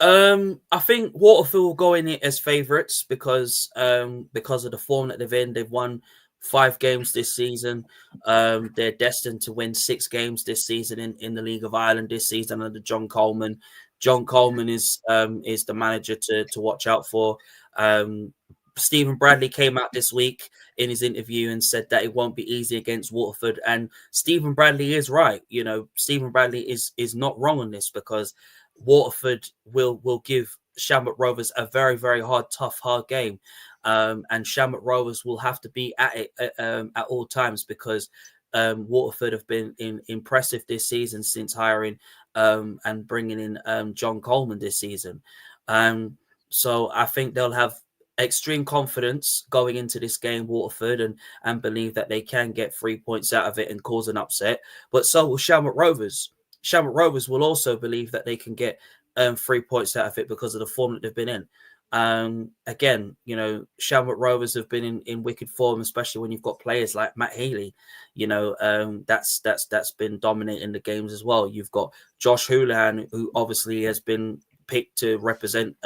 I think Waterford will go in it as favourites because of the form that they've in. They've won 5 games this season. They're destined to win 6 games this season in the League of Ireland this season under John Coleman. John Coleman is the manager to watch out for. Stephen Bradley came out this week in his interview and said that it won't be easy against Waterford. And Stephen Bradley is right. You know, Stephen Bradley is not wrong on this because Waterford will give Shamrock Rovers a very, very hard game. And Shamrock Rovers will have to be at it at all times because Waterford have been impressive this season since hiring and bringing in John Coleman this season. So I think they'll have extreme confidence going into this game, Waterford, and believe that they can get 3 points out of it and cause an upset. But so will Shamrock Rovers. Shamrock Rovers will also believe that they can get 3 points out of it because of the form that they've been in. Again, you know, Shamrock Rovers have been in wicked form, especially when you've got players like Matt Healy. You know, that's been dominating the games as well. You've got Josh Houlihan, who obviously has been picked to represent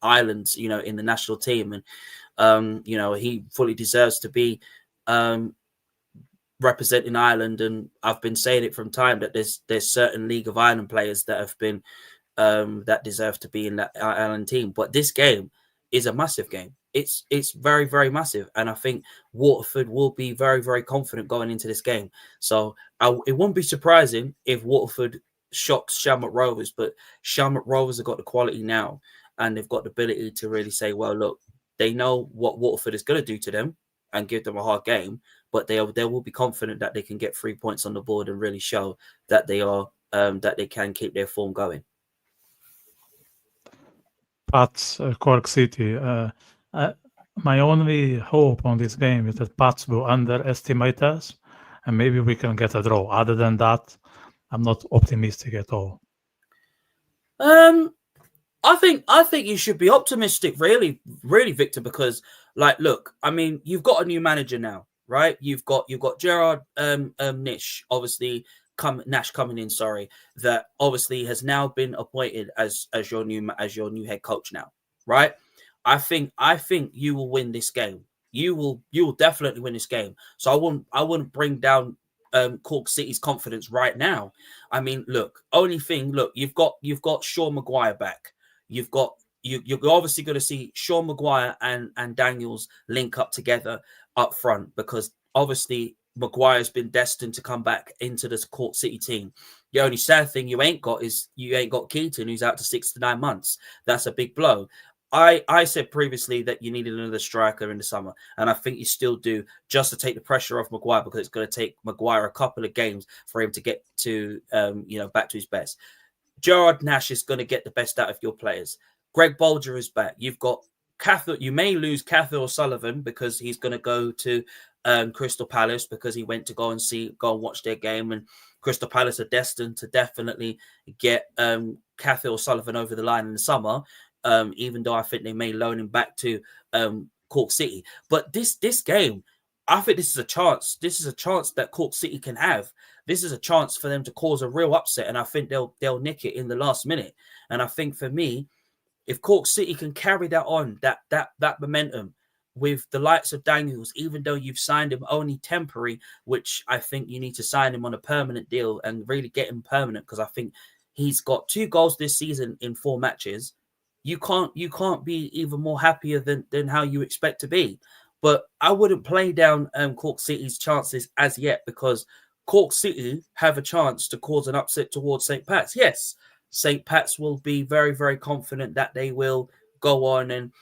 Ireland, you know, in the national team, and you know, he fully deserves to be representing Ireland. And I've been saying it from time that there's certain League of Ireland players that have been that deserve to be in that Ireland team. But this game is a massive game. It's very, very massive. And I think Waterford will be very, very confident going into this game. So it won't be surprising if Waterford shocks Shamrock Rovers, but Shamrock Rovers have got the quality now, and they've got the ability to really say, well, look, they know what Waterford is going to do to them and give them a hard game, but they will be confident that they can get 3 points on the board and really show that they are that they can keep their form going. Pats, Cork City. My only hope on this game is that Pats will underestimate us, and maybe we can get a draw. Other than that, I'm not optimistic at all. I think you should be optimistic, really, Victor, because, like, look, I mean, you've got a new manager now, right? You've got Gerard Nash, obviously. Nash coming in, that obviously has now been appointed as your new head coach now, right? I think you will win this game. You will definitely win this game. So I wouldn't bring down Cork City's confidence right now. I mean, look, you've got Sean Maguire back. You're obviously going to see Sean Maguire and Daniels link up together up front, because obviously Maguire's been destined to come back into this Cork City team. The only sad thing you ain't got Keaton, who's out to 6 to 9 months. That's a big blow. I said previously that you needed another striker in the summer, and I think you still do, just to take the pressure off Maguire, because it's going to take Maguire a couple of games for him to get to back to his best. Gerard Nash is going to get the best out of your players. Greg Bolger is back. You've got you may lose Cather O'Sullivan because he's going to go to Crystal Palace, because he went to go and watch their game, and Crystal Palace are destined to definitely get Cather O'Sullivan over the line in the summer, even though I think they may loan him back to Cork City. But this game, I think this is a chance. This is a chance that Cork City can have. This is a chance for them to cause a real upset, and I think they'll nick it in the last minute. And I think, for me, if Cork City can carry that on, that momentum with the likes of Daniels, even though you've signed him only temporary, which I think you need to sign him on a permanent deal and really get him permanent, because I think he's got 2 goals this season in 4 matches. You can't be even more happier than how you expect to be. But I wouldn't play down Cork City's chances as yet, because Cork City have a chance to cause an upset towards St. Pat's. Yes, St. Pat's will be very, very confident that they will go on and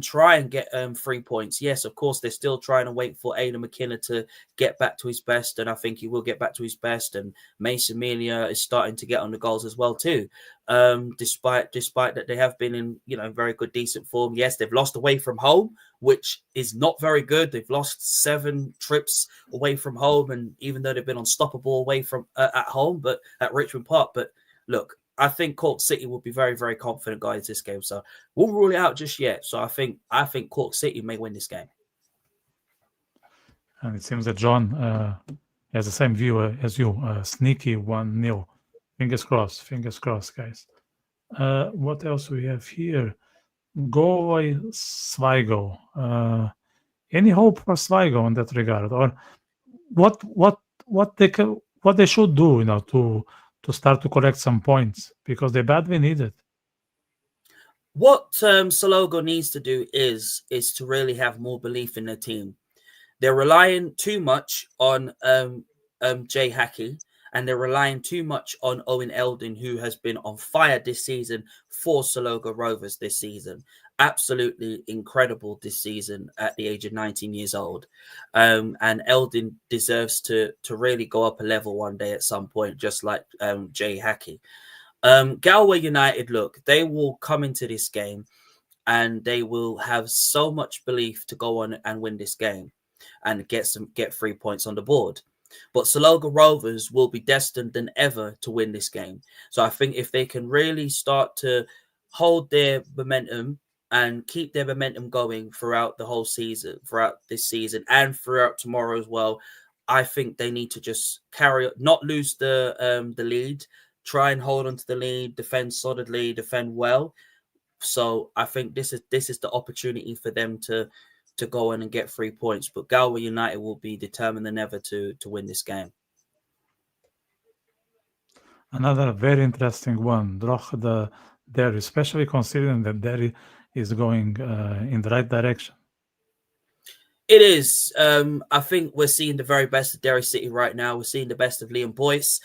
try and get 3 points. Yes, of course, they're still trying to wait for Aidan McKenna to get back to his best, and I think he will get back to his best. And Mason Melia is starting to get on the goals as well too, despite that they have been in very good, decent form. Yes, they've lost away from home, which is not very good. They've lost 7 trips away from home, and even though they've been unstoppable away from at home, but at Richmond Park. But look, I think Cork City will be very, very confident going into this game. So we'll rule it out just yet. So I think Cork City may win this game. And it seems that John has the same view as you. Sneaky 1-0. Fingers crossed, guys. What else we have here? Galway Sligo. Any hope for Sligo in that regard, or what they should do, to start to collect some points, because they badly need it? What Sligo needs to do is to really have more belief in their team. They're relying too much on Jay Hackey, and they're relying too much on Owen Eldon, who has been on fire this season for Sligo Rovers this season. Absolutely incredible this season at the age of 19 years old. And Eldon deserves to really go up a level one day at some point, just like Jay Hackey. Galway United, look, they will come into this game and they will have so much belief to go on and win this game and get 3 points on the board. But Sligo Rovers will be destined than ever to win this game. So I think if they can really start to hold their momentum and keep their momentum going throughout the whole season, throughout this season, and throughout tomorrow as well, I think they need to just not lose the lead, try and hold on to the lead, defend solidly, defend well. So I think this is the opportunity for them to go in and get 3 points. But Galway United will be determined than ever to win this game. Another very interesting one, Drogheda Derry, especially considering that Derry is going in the right direction. It is. I think we're seeing the very best of Derry City right now. We're seeing the best of Liam Boyce.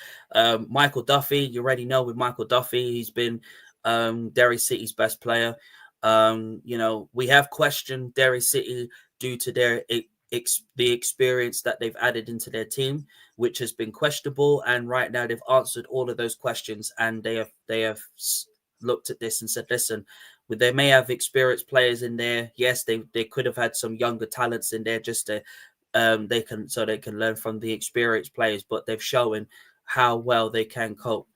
Michael Duffy, you already know with Michael Duffy, he's been Derry City's best player. We have questioned Derry City due to their the experience that they've added into their team, which has been questionable. And right now they've answered all of those questions, and they have looked at this and said, listen, they may have experienced players in there. Yes, they could have had some younger talents in there just to they can learn from the experienced players, but they've shown how well they can cope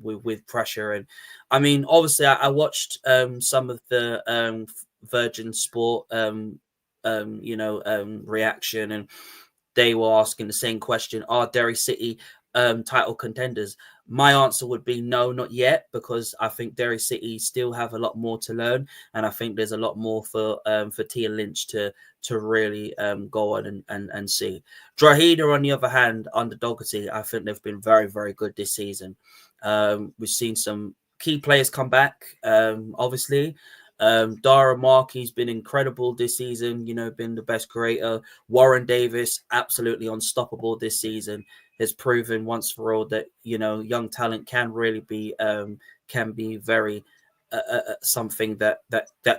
with pressure. And I mean, obviously, I watched some of the Virgin Sport reaction, and they were asking the same question: are Derry City title contenders? My answer would be no, not yet, because I think Derry City still have a lot more to learn, and I think there's a lot more for Tia Lynch to really go on and see. Drogheda, on the other hand, under Doherty, I think they've been very, very good this season. We've seen some key players come back, obviously. Dara Markey's been incredible this season, been the best creator. Warren Davis, absolutely unstoppable this season, has proven once for all that, young talent can really be very something that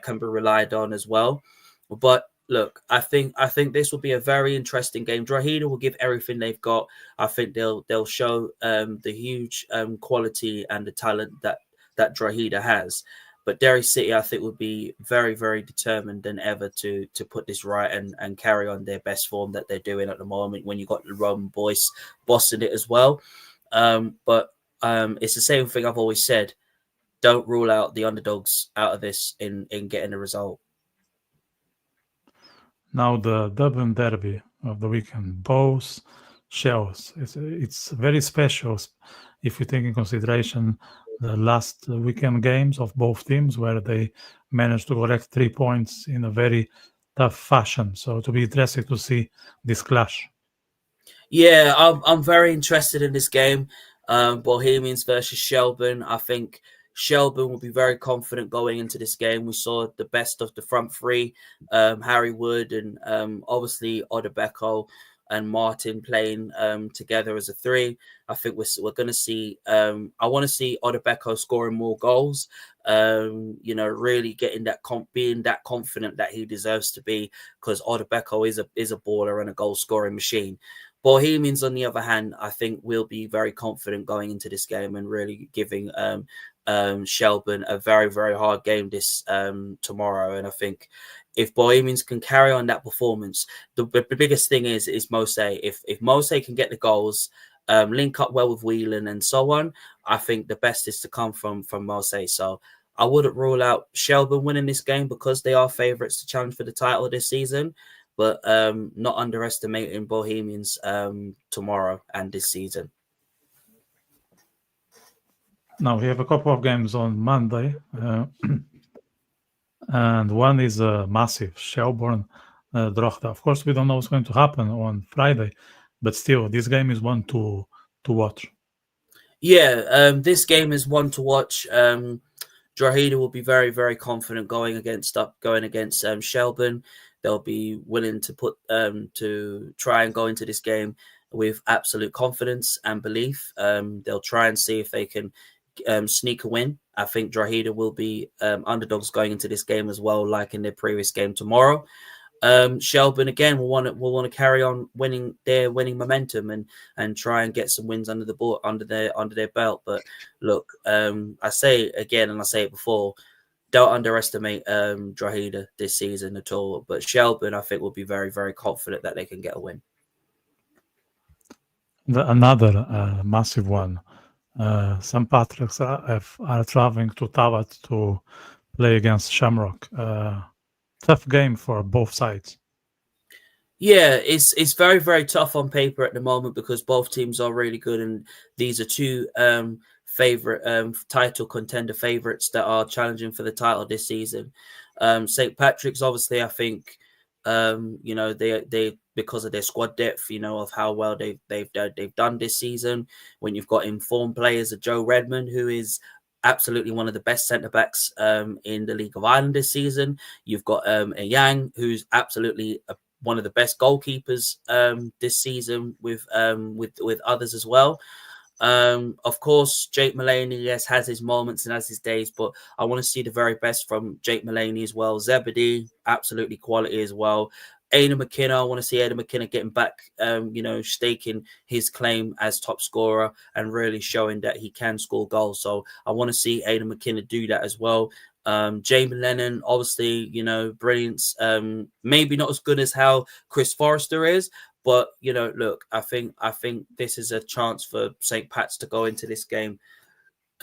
can be relied on as well. But look, I think this will be a very interesting game. Drogheda will give everything they've got. I think they'll show the huge quality and the talent that Drogheda has. But Derry City, I think, would be very, very determined than ever to put this right and carry on their best form that they're doing at the moment, when you've got the Roman Boyce bossing it as well. But it's the same thing I've always said. Don't rule out the underdogs out of this in getting a result. Now the Dublin Derby of the weekend, both shells. It's very special if you take in consideration the last weekend games of both teams, where they managed to collect 3 points in a very tough fashion. So to be interesting to see this clash. Yeah, I'm very interested in this game. Bohemians versus Shelburne. I think Shelburne will be very confident going into this game. We saw the best of the front three, Harry Wood and obviously Odebeko and Martin playing together as a three. I think we're going to see. I want to see Odebeko scoring more goals. Really getting that being that confident that he deserves to be, because Odebeko is a baller and a goal scoring machine. Bohemians, on the other hand, I think will be very confident going into this game and really giving Shelburne a very, very hard game this tomorrow. And I think if Bohemians can carry on that performance, the biggest thing is Mose. If Mose can get the goals, link up well with Whelan and so on, I think the best is to come from Mose. So I wouldn't rule out Shelburne winning this game, because they are favourites to challenge for the title this season, but not underestimating Bohemians tomorrow and this season. Now we have a couple of games on Monday. And one is a massive Shelburne Drogheda. Of course, we don't know what's going to happen on Friday, but still, this game is one to watch. Yeah, this game is one to watch. Drogheda will be very, very confident going against Shelburne. They'll be willing to try and go into this game with absolute confidence and belief. They'll try and see if they can sneak a win. I think Drogheda will be underdogs going into this game as well, like in their previous game tomorrow. Shelburne again will want to carry on winning momentum and try and get some wins under their belt. But look, I say it again and I say it before, don't underestimate Drogheda this season at all. But Shelburne, I think, will be very, very confident that they can get a win. Another massive one. St. Patrick's are traveling to Tavat to play against Shamrock. Tough game for both sides. Yeah, it's very, very tough on paper at the moment because both teams are really good, and these are two favorite title contender favorites that are challenging for the title this season. St. Patrick's, obviously, I think they because of their squad depth, of how well they've done this season. When you've got informed players of Joe Redmond, who is absolutely one of the best centre backs in the League of Ireland this season. You've got a Yang, who's absolutely one of the best goalkeepers this season with others as well. Of course, Jake Mulaney, yes, has his moments and has his days, but I want to see the very best from Jake Mulaney as well. Zebedee, absolutely quality as well. Aidan McKenna, I want to see Aidan McKenna getting back, staking his claim as top scorer and really showing that he can score goals. So I want to see Aidan McKenna do that as well. Jamie Lennon, obviously, brilliance. Maybe not as good as how Chris Forrester is, but look, I think this is a chance for St. Pat's to go into this game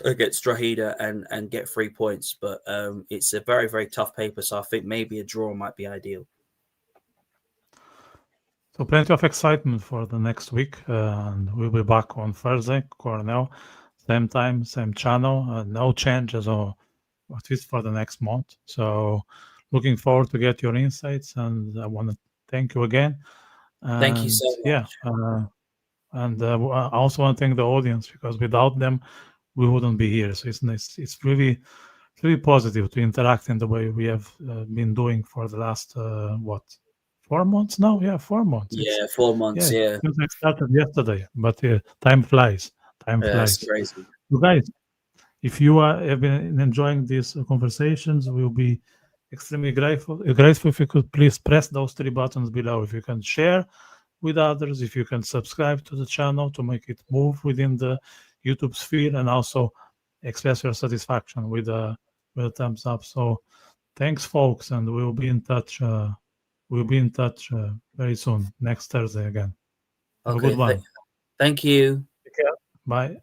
against Drogheda and get 3 points. But it's a very, very tough paper, so I think maybe a draw might be ideal. So plenty of excitement for the next week, and we'll be back on Thursday, Cornell, same time, same channel, no changes or at least for the next month. So looking forward to get your insights, and I want to thank you again. Thank you so much. Yeah, and I also want to thank the audience, because without them, we wouldn't be here. So it's really positive to interact in the way we have been doing for the last 4 months now? Yeah, 4 months. Yeah, 4 months. Yeah. Since I started yesterday, but time flies. Time flies. It's crazy. So guys, if you have been enjoying these conversations, we'll be extremely grateful if you could please press those 3 buttons below. If you can share with others, if you can subscribe to the channel to make it move within the YouTube sphere, and also express your satisfaction with a thumbs up. So thanks, folks, and we'll be in touch. We'll be in touch very soon, next Thursday again. Have a good one. Thank you. Take care. Bye.